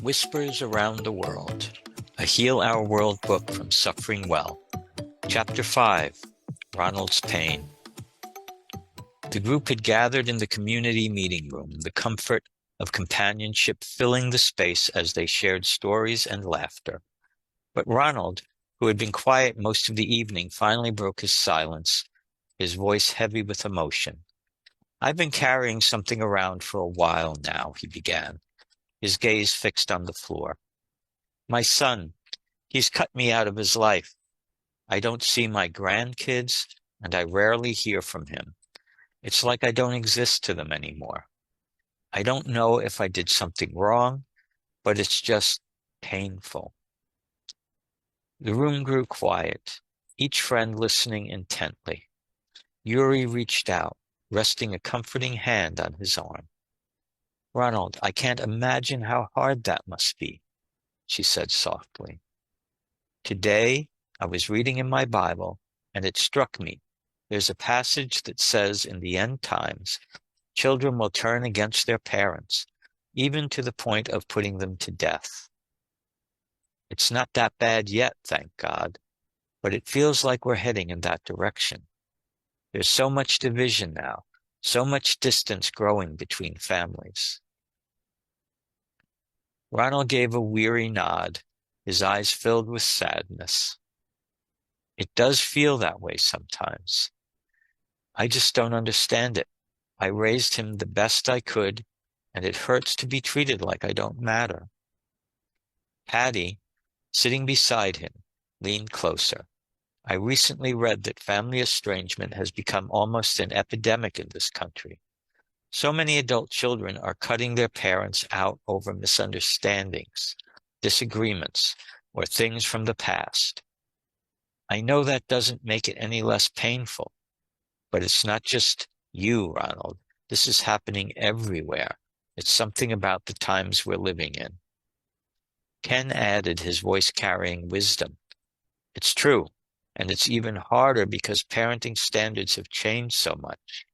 Whispers Around the World, a Heal Our World book from SufferingWell. Chapter 5, Ronald's Pain. The group had gathered in the community meeting room, the comfort of companionship filling the space as they shared stories and laughter. But Ronald, who had been quiet most of the evening, finally broke his silence, his voice heavy with emotion. "I've been carrying something around for a while now," he began, his gaze fixed on the floor. "My son, he's cut me out of his life. I don't see my grandkids, and I rarely hear from him. It's like I don't exist to them anymore. I don't know if I did something wrong, but it's just painful." The room grew quiet, each friend listening intently. Yuri reached out, resting a comforting hand on his arm. "Ronald, I can't imagine how hard that must be," she said softly. "Today, I was reading in my Bible, and it struck me. There's a passage that says in the end times, children will turn against their parents, even to the point of putting them to death. It's not that bad yet, thank God, but it feels like we're heading in that direction. There's so much division now, so much distance growing between families." Ronald gave a weary nod, his eyes filled with sadness. "It does feel that way sometimes. I just don't understand it. I raised him the best I could, and it hurts to be treated like I don't matter." Patty, sitting beside him, leaned closer. "I recently read that family estrangement has become almost an epidemic in this country. So many adult children are cutting their parents out over misunderstandings, disagreements, or things from the past. I know that doesn't make it any less painful, but it's not just you, Ronald. This is happening everywhere. It's something about the times we're living in." Ken added, his voice carrying wisdom. "It's true, and it's even harder because parenting standards have changed so much.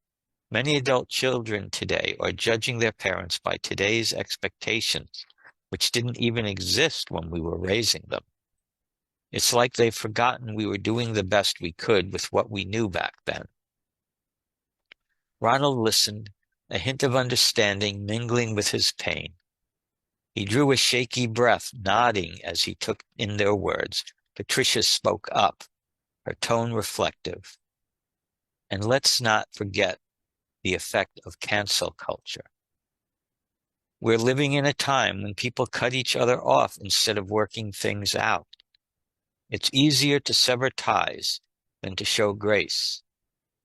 Many adult children today are judging their parents by today's expectations, which didn't even exist when we were raising them. It's like they've forgotten we were doing the best we could with what we knew back then." Ronald listened, a hint of understanding mingling with his pain. He drew a shaky breath, nodding as he took in their words. Patricia spoke up, her tone reflective. "And let's not forget the effect of cancel culture. We're living in a time when people cut each other off instead of working things out. It's easier to sever ties than to show grace.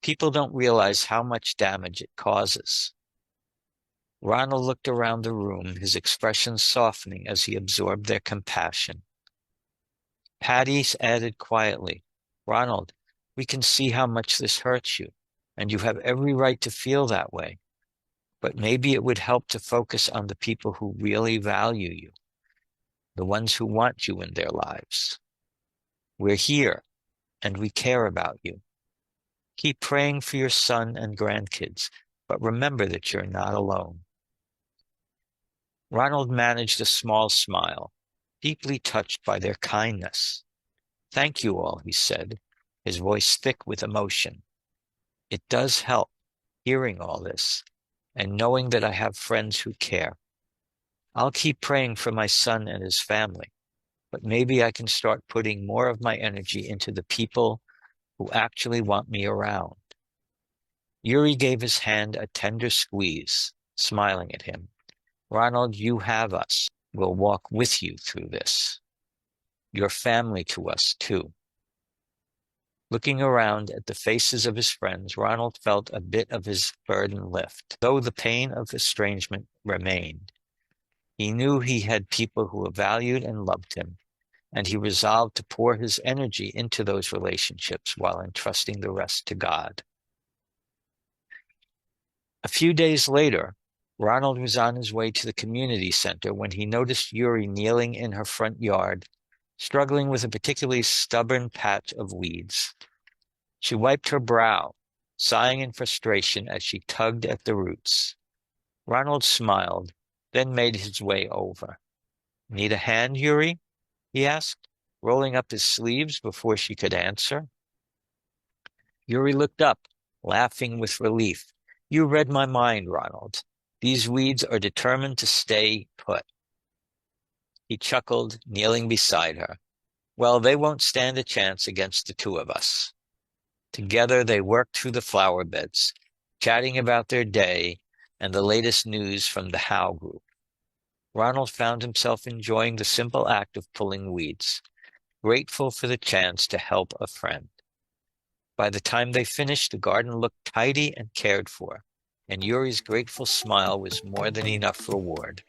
People don't realize how much damage it causes." Ronald looked around the room, his expression softening as he absorbed their compassion. Patty added quietly, "Ronald, we can see how much this hurts you, and you have every right to feel that way. But maybe it would help to focus on the people who really value you, the ones who want you in their lives. We're here, and we care about you. Keep praying for your son and grandkids, but remember that you're not alone." Ronald managed a small smile, deeply touched by their kindness. "Thank you all," he said, his voice thick with emotion. "It does help, hearing all this, and knowing that I have friends who care. I'll keep praying for my son and his family, but maybe I can start putting more of my energy into the people who actually want me around." Yuri gave his hand a tender squeeze, smiling at him. "Ronald, you have us. We'll walk with you through this. You're family to us, too." Looking around at the faces of his friends, Ronald felt a bit of his burden lift. Though the pain of estrangement remained, he knew he had people who valued and loved him, and he resolved to pour his energy into those relationships while entrusting the rest to God. A few days later, Ronald was on his way to the community center when he noticed Yuri kneeling in her front yard, struggling with a particularly stubborn patch of weeds. She wiped her brow, sighing in frustration as she tugged at the roots. Ronald smiled, then made his way over. Need a hand, Yuri? He asked, rolling up his sleeves before she could answer. Yuri looked up, laughing with relief. You read my mind, Ronald. These weeds are determined to stay put. He chuckled, kneeling beside her. Well, they won't stand a chance against the two of us. Together they worked through the flower beds, chatting about their day and the latest news from the Howe group. Ronald found himself enjoying the simple act of pulling weeds, grateful for the chance to help a friend. By the time they finished, the garden looked tidy and cared for, and Yuri's grateful smile was more than enough reward.